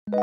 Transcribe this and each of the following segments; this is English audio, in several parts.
Good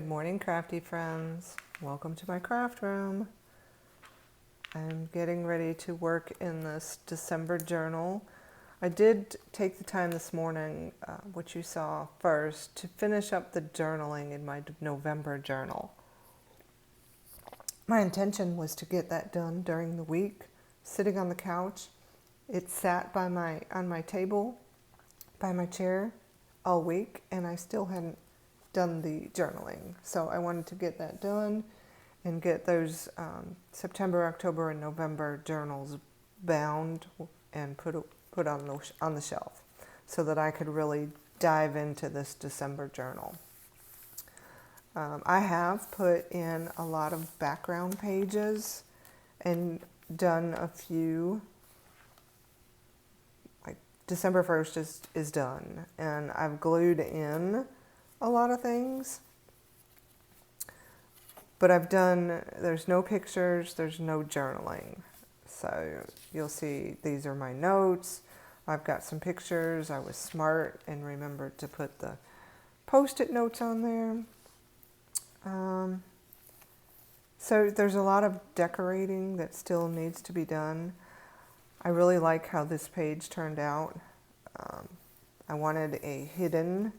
morning, crafty friends. Welcome to my craft room. I'm getting ready to work in this December journal. I did take the time this morning, which you saw first, to finish up the journaling in my November journal. My intention was to get that done during the week, sitting on the couch. It sat on my table, by my chair, all week, and I still hadn't done the journaling. So I wanted to get that done and get those September, October, and November journals bound and put on the shelf so that I could really dive into this December journal. I have put in a lot of background pages and done a few. Like December 1st is done, and I've glued in a lot of things, but there's no pictures, there's no journaling. So you'll see these are my notes. I've got some pictures. I was smart and remembered to put the Post-it notes on there. So there's a lot of decorating that still needs to be done. I really like how this page turned out. I wanted a hidden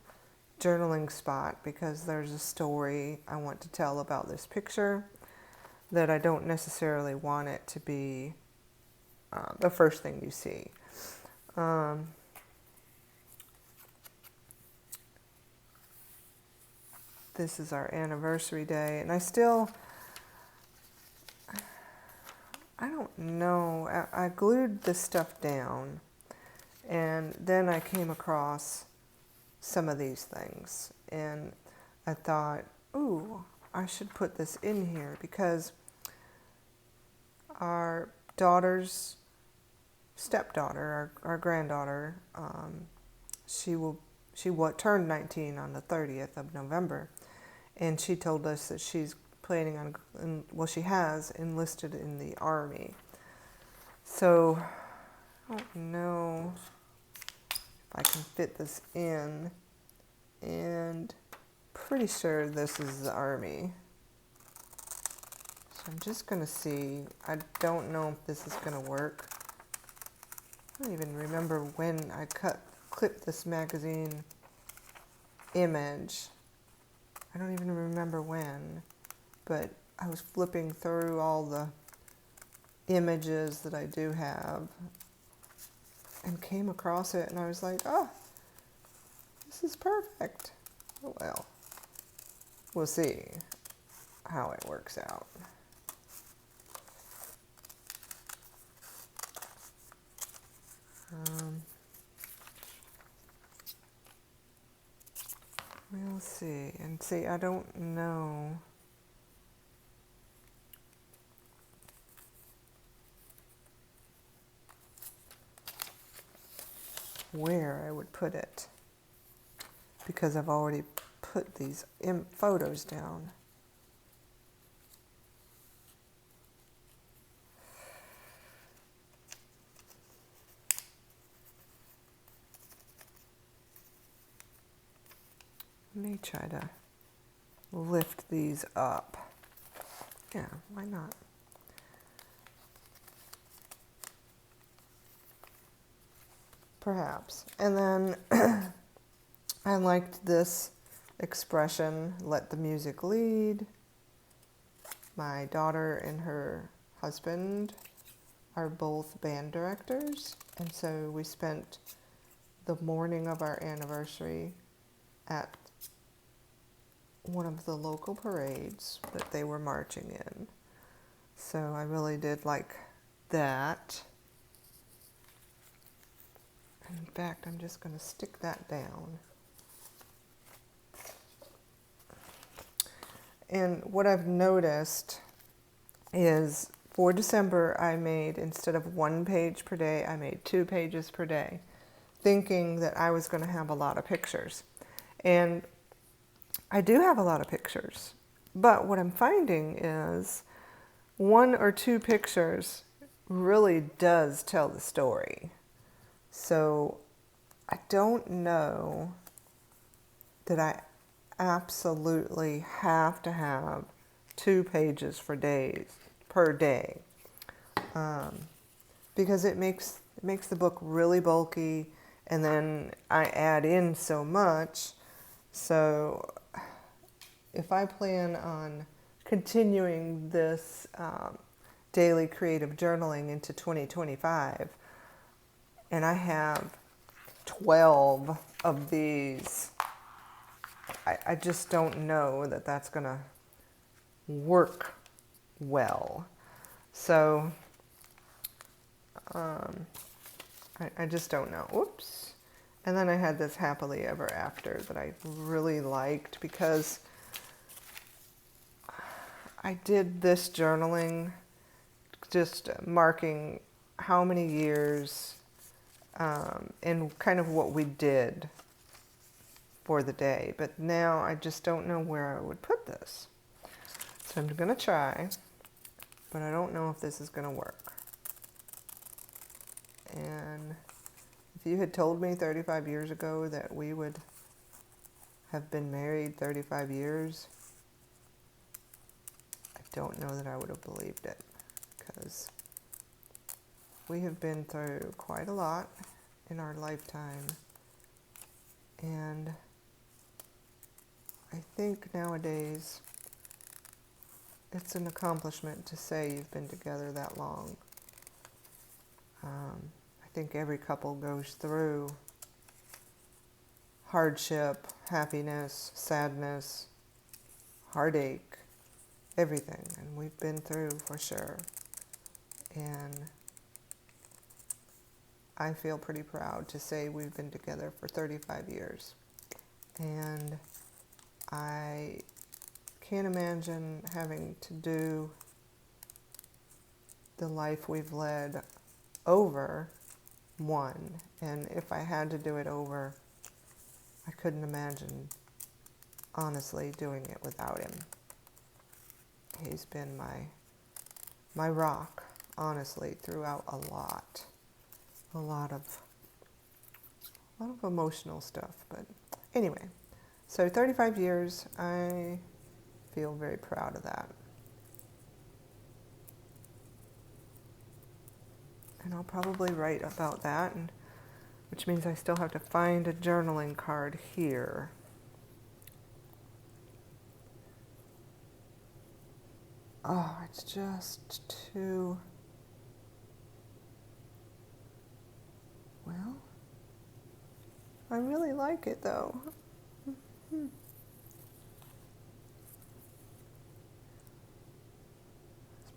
journaling spot because there's a story I want to tell about this picture that I don't necessarily want it to be the first thing you see. This is our anniversary day, and I don't know, I glued this stuff down, and then I came across some of these things, and I thought, ooh, I should put this in here because our daughter's stepdaughter, our granddaughter, she turned 19 on the 30th of November, and she told us that she's planning on, she has enlisted in the Army. So I don't know I can fit this in, and pretty sure this is the Army. So I'm just going to see. I don't know if this is going to work. I don't even remember when I clipped this magazine image. I don't even remember when, but I was flipping through all the images that I do have and came across it, and I was like, oh, this is perfect. Oh well. we'll see how it works out. We'll see. And see, I don't know. Where I would put it, because I've already put these photos down. Let me try to lift these up. Yeah, why not? Perhaps. And then I liked this expression, let the music lead. My daughter and her husband are both band directors, and so we spent the morning of our anniversary at one of the local parades that they were marching in. So I really did like that. In fact, I'm just going to stick that down. And what I've noticed is for December, I made, instead of 1 page per day, I made 2 pages per day, thinking that I was going to have a lot of pictures. And I do have a lot of pictures, but what I'm finding is 1 or 2 pictures really does tell the story. So I don't know that I absolutely have to have 2 pages per day, because it makes the book really bulky, and then I add in so much. So if I plan on continuing this daily creative journaling into 2025, and I have 12 of these, I just don't know that that's going to work well. So I just don't know. Oops. And then I had this happily ever after that I really liked, because I did this journaling just marking how many years and kind of what we did for the day. But now I just don't know where I would put this. So I'm going to try, but I don't know if this is going to work. And if you had told me 35 years ago that we would have been married 35 years, I don't know that I would have believed it, because we have been through quite a lot in our lifetime. And I think nowadays it's an accomplishment to say you've been together that long. I think every couple goes through hardship, happiness, sadness, heartache, everything. And we've been through for sure. And I feel pretty proud to say we've been together for 35 years. And I can't imagine having to do the life we've led over 1. And if I had to do it over, I couldn't imagine, honestly, doing it without him. He's been my rock, honestly, throughout a lot of emotional stuff. But anyway, so 35 years, I feel very proud of that. And I'll probably write about that, which means I still have to find a journaling card here. Oh, it's just too... Well, I really like it though.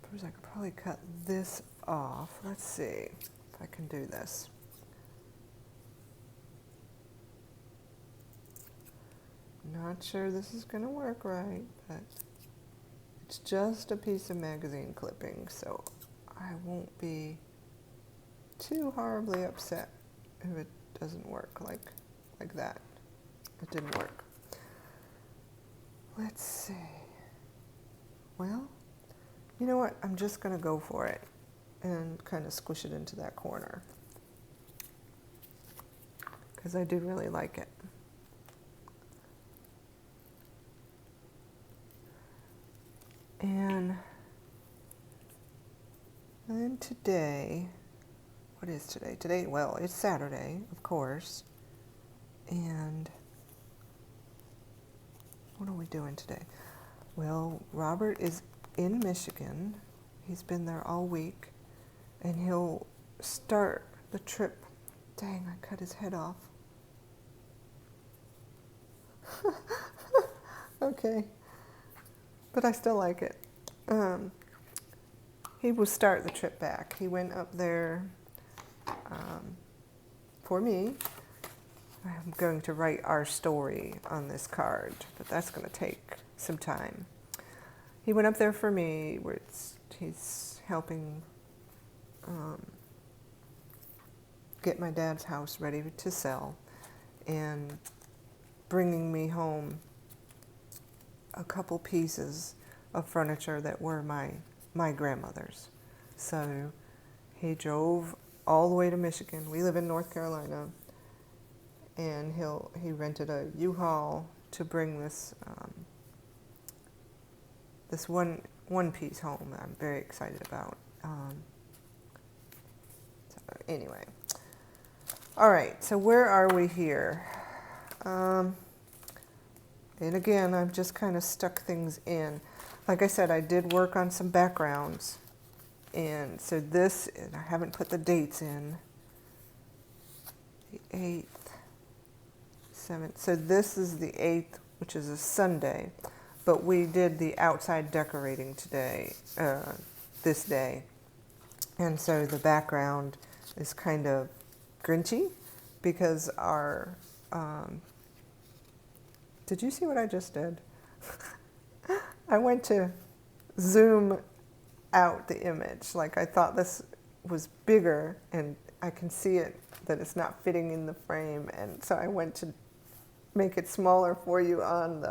suppose I could probably cut this off. Let's see if I can do this. Not sure this is going to work right, but it's just a piece of magazine clipping, so I won't be too horribly upset if it doesn't work like that. It didn't work. Let's see. Well, you know what? I'm just going to go for it and kind of squish it into that corner because I do really like it. And then today, what is today? Today, well, it's Saturday, of course. And what are we doing today? Well, Robert is in Michigan. He's been there all week. And he'll start the trip. Dang, I cut his head off. Okay. But I still like it. He will start the trip back. He went up there for me. I'm going to write our story on this card, but that's going to take some time. He went up there for me, where he's helping get my dad's house ready to sell and bringing me home a couple pieces of furniture that were my grandmother's. So he drove all the way to Michigan. We live in North Carolina, and he rented a U-Haul to bring this this one piece home that I'm very excited about. So anyway, all right. So where are we here? And again, I've just kind of stuck things in. Like I said, I did work on some backgrounds. And so this, and I haven't put the dates in. The 8th, 7th. So this is the 8th, which is a Sunday. But we did the outside decorating today, this day. And so the background is kind of Grinchy because our... did you see what I just did? I went to zoom out the image. Like I thought this was bigger and I can see it, that it's not fitting in the frame. And so I went to make it smaller for you on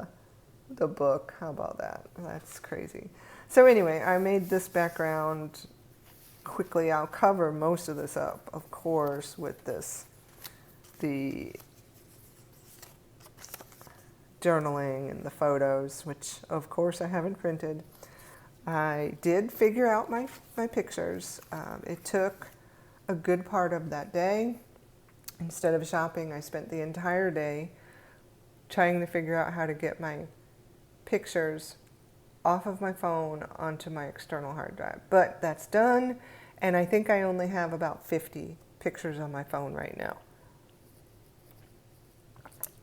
the book. How about that? That's crazy. So anyway, I made this background quickly. I'll cover most of this up, of course, with the journaling and the photos, which of course I haven't printed. I did figure out my pictures. It took a good part of that day. Instead of shopping, I spent the entire day trying to figure out how to get my pictures off of my phone onto my external hard drive. But that's done, and I think I only have about 50 pictures on my phone right now.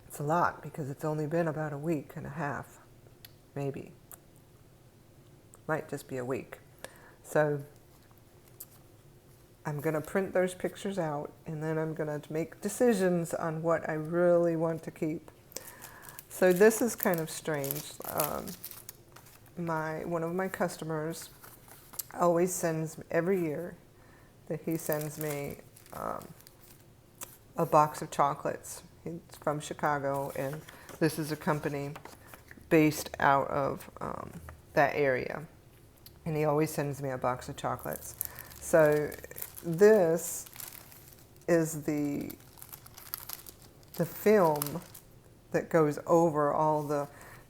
It's a lot because it's only been about a week and a half, maybe. Might just be a week. So I'm going to print those pictures out, and then I'm going to make decisions on what I really want to keep. So this is kind of strange. One of my customers always sends, every year that he sends me a box of chocolates. He's from Chicago, and this is a company based out of that area. And he always sends me a box of chocolates. So this is the film that goes over all the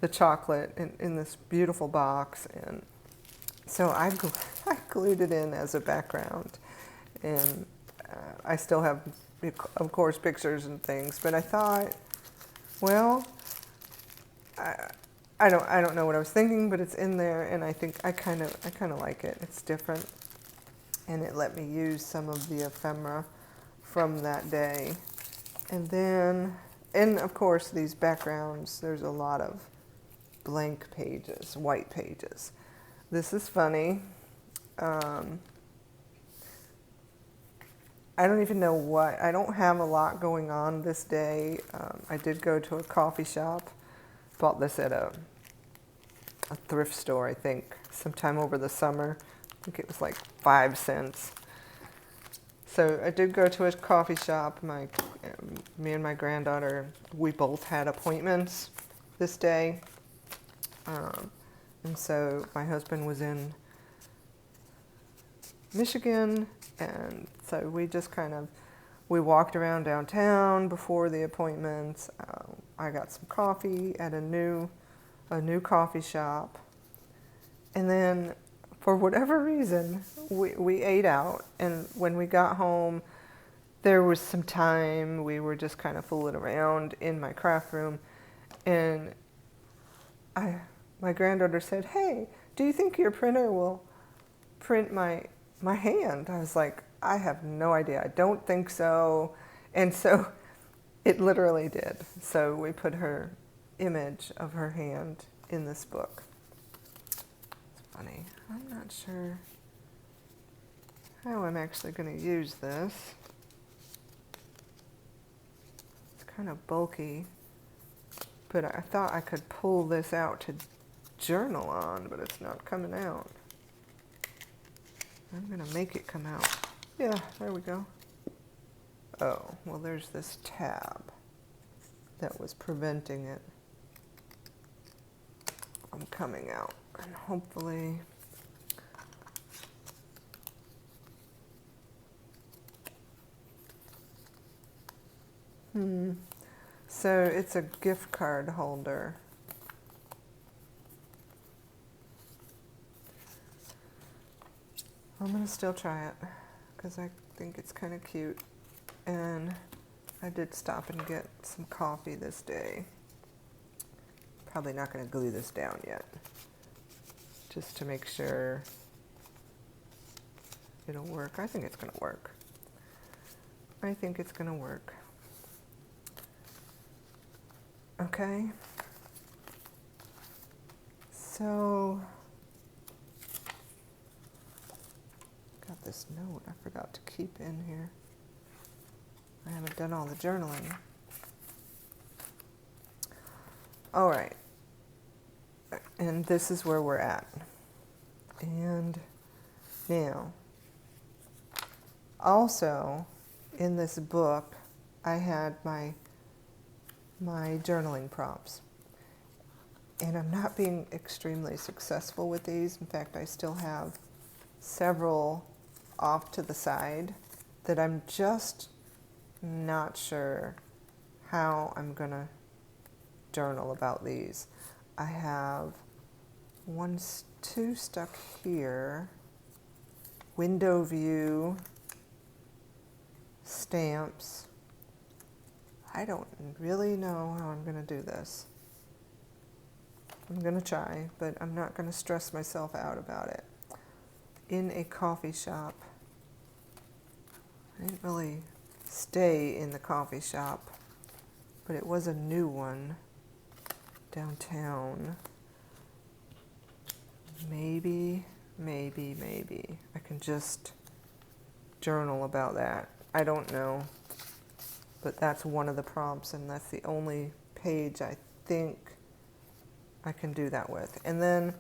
chocolate in this beautiful box. And so I glued it in as a background. And I still have, of course, pictures and things. But I thought, well, I don't know what I was thinking, but it's in there, and I think I kind of like it. It's different, and it let me use some of the ephemera from that day. And then, and of course, these backgrounds, there's a lot of blank pages, white pages. This is funny. I don't even know what, I don't have a lot going on this day. I did go to a coffee shop, bought this at a thrift store, I think, sometime over the summer. I think it was like 5 cents. So I did go to a coffee shop. Me and my granddaughter, we both had appointments this day. And so my husband was in Michigan, and so we walked around downtown before the appointments. I got some coffee at a new coffee shop, and then for whatever reason we ate out, and when we got home there was some time. We were just kind of fooling around in my craft room, and my granddaughter said, "Hey, do you think your printer will print my hand?" I was like, "I have no idea. I don't think so." And so it literally did. So we put her image of her hand in this book. It's funny. I'm not sure how I'm actually going to use this. It's kind of bulky, but I thought I could pull this out to journal on, but it's not coming out. I'm going to make it come out. Yeah, there we go. Oh, well, there's this tab that was preventing it from coming out. And hopefully so it's a gift card holder. I'm going to still try it because I think it's kind of cute. And I did stop and get some coffee this day. Probably not going to glue this down yet, just to make sure it'll work. I think it's going to work. I think it's going to work. Okay. So, got this note I forgot to keep in here. I haven't done all the journaling. All right. And this is where we're at. And now, also in this book, I had my journaling prompts. And I'm not being extremely successful with these. In fact, I still have several off to the side that I'm just not sure how I'm going to journal about these. I have two stuck here. Window view, stamps. I don't really know how I'm going to do this. I'm going to try, but I'm not going to stress myself out about it. In a coffee shop. I didn't really stay in the coffee shop, but it was a new one downtown. Maybe I can just journal about that. I don't know, but that's one of the prompts, and that's the only page I think I can do that with. And then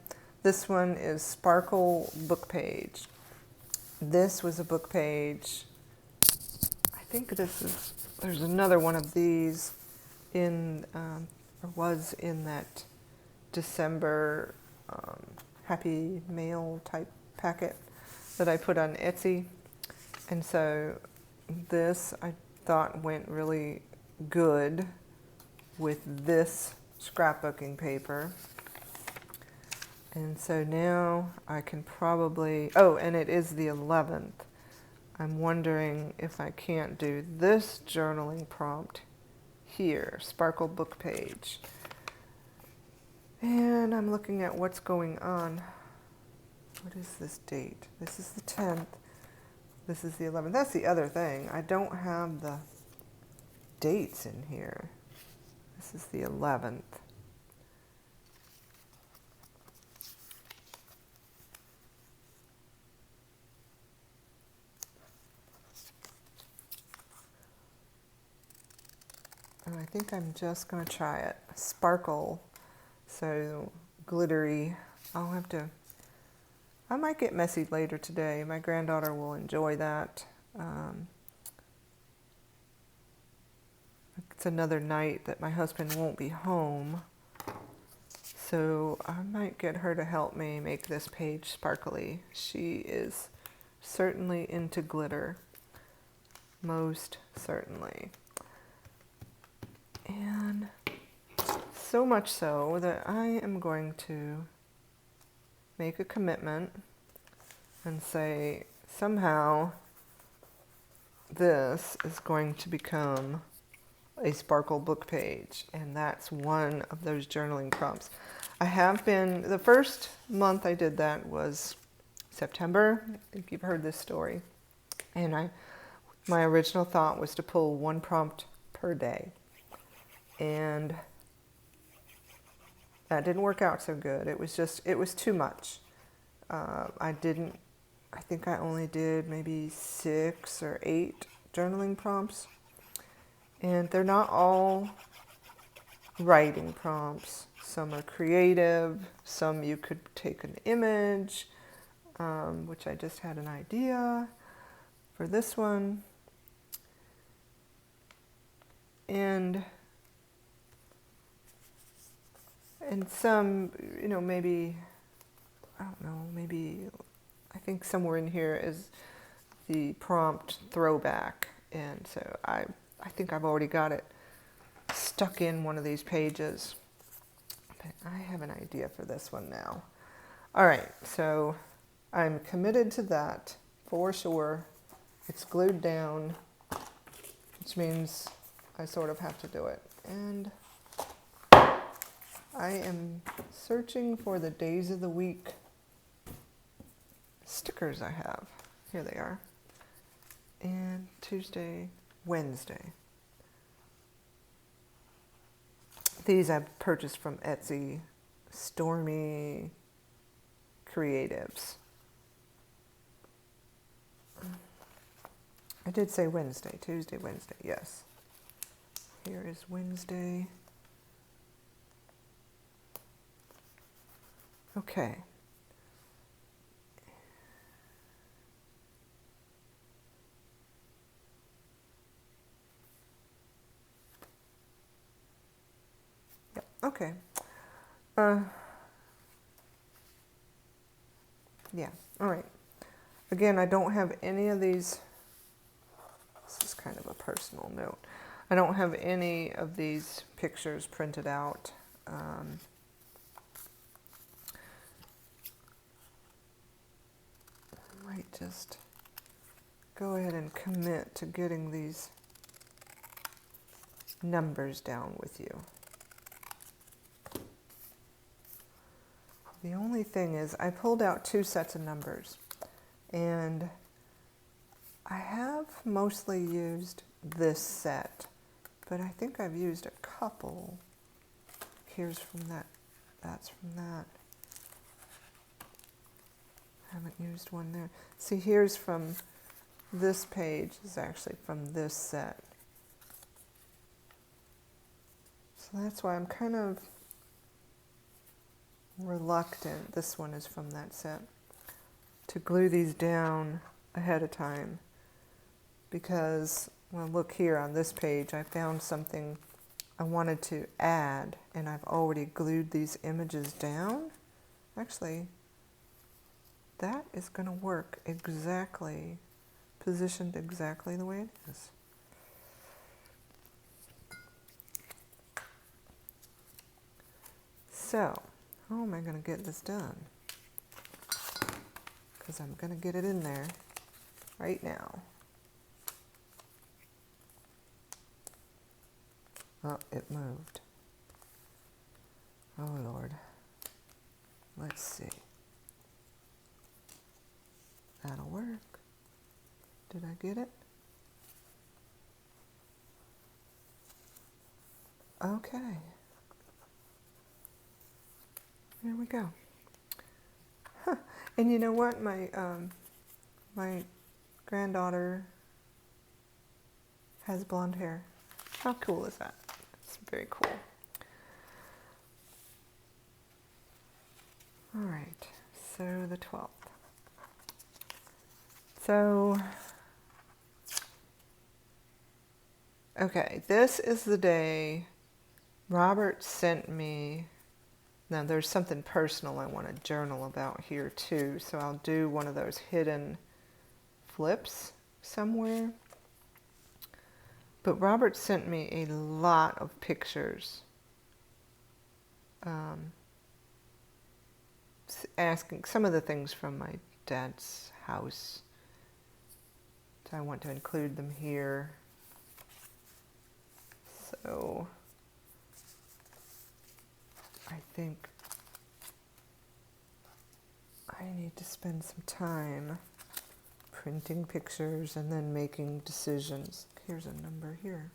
this one is Sparkle Book Page. This was a book page. I think there's another one of these was in that December Happy Mail type packet that I put on Etsy. And so this I thought went really good with this scrapbooking paper. And so now I can probably, and it is the 11th. I'm wondering if I can't do this journaling prompt here, Sparkle Book Page. And I'm looking at what's going on. What is this date? This is the 10th. This is the 11th. That's the other thing. I don't have the dates in here. This is the 11th. And I think I'm just going to try it. Sparkle, so glittery. I might get messy later today. My granddaughter will enjoy that. It's another night that my husband won't be home. So I might get her to help me make this page sparkly. She is certainly into glitter. Most certainly. And so much so that I am going to make a commitment and say somehow this is going to become a sparkle book page, and that's one of those journaling prompts. The first month I did that was September. I think you've heard this story. And my original thought was to pull one prompt per day. And that didn't work out so good. It was too much. I think I only did maybe 6 or 8 journaling prompts. And they're not all writing prompts. Some are creative. Some you could take an image, which I just had an idea for this one. And some, maybe, I don't know, I think somewhere in here is the prompt throwback. And so I think I've already got it stuck in one of these pages. But I have an idea for this one now. All right, so I'm committed to that for sure. It's glued down, which means I sort of have to do it. And I am searching for the days of the week stickers I have. Here they are. And Tuesday, Wednesday. These I've purchased from Etsy, Stormy Creatives. I did say Wednesday, Tuesday, Wednesday, yes. Here is Wednesday. Okay. Yep, okay. Yeah, all right. Again, I don't have any of these. This is kind of a personal note. I don't have any of these pictures printed out. I might just go ahead and commit to getting these numbers down with you. The only thing is I pulled out 2 sets of numbers, and I have mostly used this set, but I think I've used a couple. Here's from that, that's from that. Haven't used one there. See, here's from this page, is actually from this set. So that's why I'm kind of reluctant, this one is from that set, to glue these down ahead of time. Because, well, look here on this page, I found something I wanted to add, and I've already glued these images down. Actually, that is going to work exactly, positioned exactly the way it is. So, how am I going to get this done? Because I'm going to get it in there right now. Oh, it moved. Oh, Lord. Let's see. That'll work. Did I get it? Okay. There we go. Huh. And you know what? My granddaughter has blonde hair. How cool is that? very cool. All right, so the 12th. So, okay, this is the day Robert sent me. Now, there's something personal I want to journal about here too, so I'll do one of those hidden flips somewhere. But Robert sent me a lot of pictures asking some of the things from my dad's house. So I want to include them here. So I think I need to spend some time printing pictures and then making decisions. Here's a number here.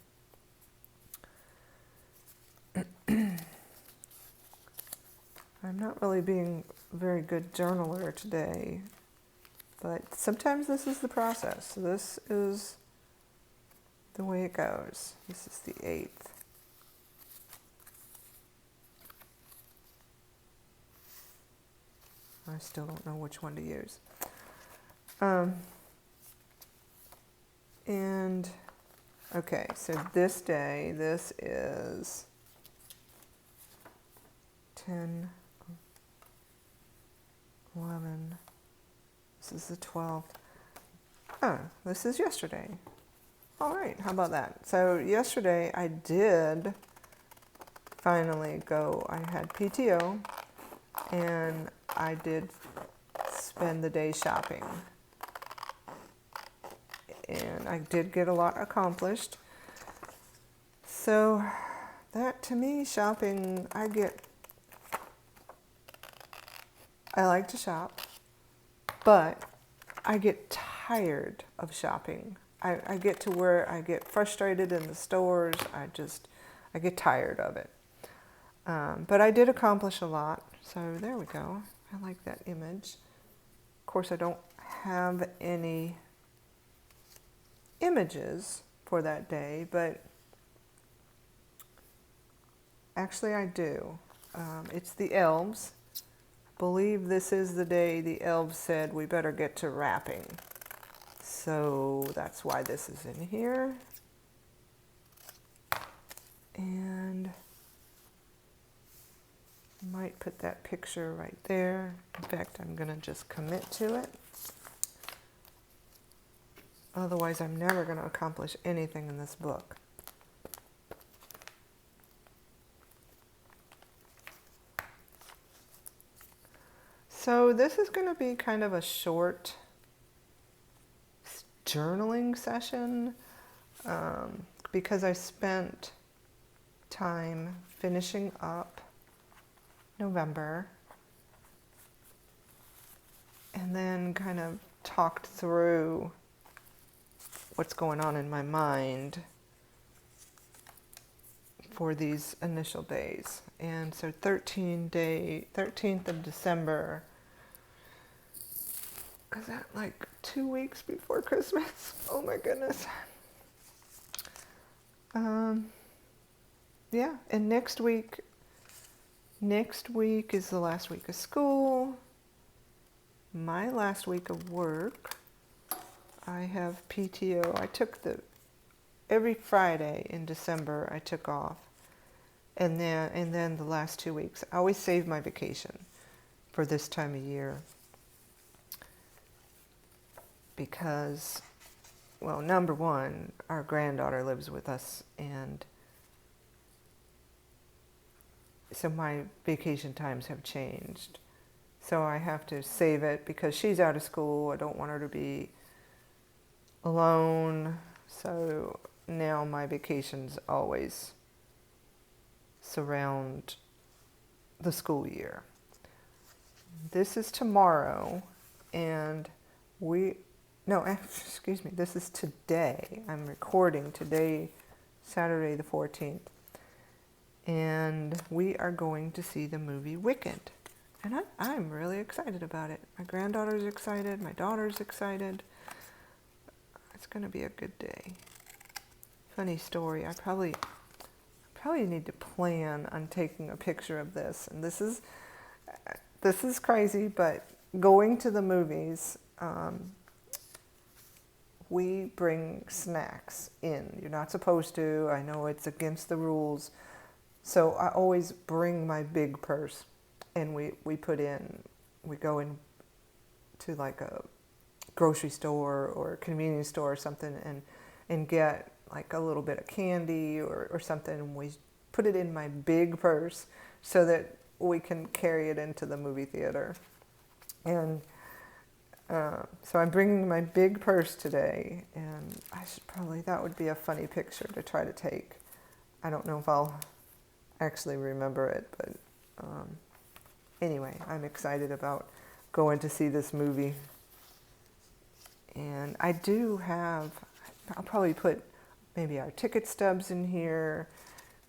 I'm not really being a very good journaler today, but sometimes this is the process. This is the way it goes. This is the 8th. I still don't know which one to use. And, okay, so this day, this is 10, 11, this is the 12th. Oh, this is yesterday. All right, how about that? So yesterday I did finally go, I had PTO, and I did spend the day shopping. And I did get a lot accomplished. So that, to me, shopping, I like to shop, but I get tired of shopping. I get to where I get frustrated in the stores. I get tired of it. But I did accomplish a lot. So there we go. I like that image. Of course, I don't have any images for that day, but actually I do. It's the elves. Believe this is the day the elves said we better get to wrapping. So that's why this is in here. And I might put that picture right there. In fact, I'm going to just commit to it. Otherwise, I'm never going to accomplish anything in this book. So this is going to be kind of a short journaling session because I spent time finishing up November and then kind of talked through what's going on in my mind for these initial days. And so 13th of December, is that like 2 weeks before Christmas? Oh my goodness. Yeah, and next week is the last week of school. My last week of work, I have PTO. I took every Friday in December I took off. And then the last 2 weeks. I always save my vacation for this time of year. Because, well, number one, our granddaughter lives with us, and so my vacation times have changed. So I have to save it because she's out of school. I don't want her to be alone. So now my vacations always surround the school year. This is tomorrow, and this is today. I'm recording today, Saturday the 14th. And we are going to see the movie Wicked. And I'm really excited about it. My granddaughter's excited. My daughter's excited. It's going to be a good day. Funny story. I probably probably need to plan on taking a picture of this. And this is crazy, but going to the movies, we bring snacks in. You're not supposed to. I know it's against the rules. So I always bring my big purse, and we go in to like a grocery store or a convenience store or something, and get like a little bit of candy or something, and we put it in my big purse so that we can carry it into the movie theater. And so I'm bringing my big purse today, and that would be a funny picture to try to take. I don't know if I'll actually remember it, but anyway, I'm excited about going to see this movie. And I'll probably put maybe our ticket stubs in here.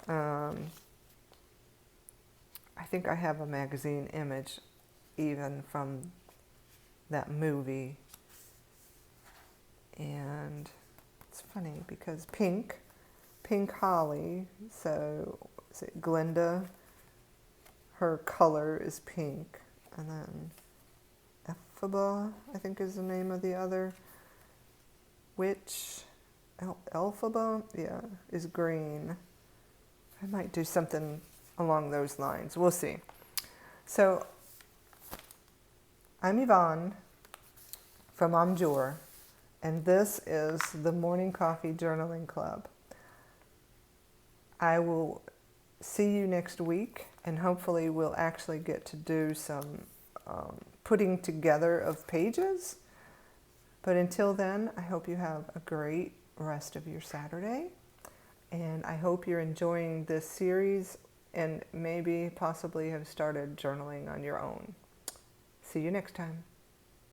I think I have a magazine image even from that movie. And it's funny because Pink Holly, so is it Glinda? Her color is pink. And then Elphaba, I think is the name of the other witch. Elphaba, yeah, is green. I might do something along those lines. We'll see. So I'm Yvonne from Amjur, and this is the Morning Coffee Journaling Club. I will see you next week, and hopefully we'll actually get to do some putting together of pages. But until then, I hope you have a great rest of your Saturday, and I hope you're enjoying this series and maybe possibly have started journaling on your own. See you next time.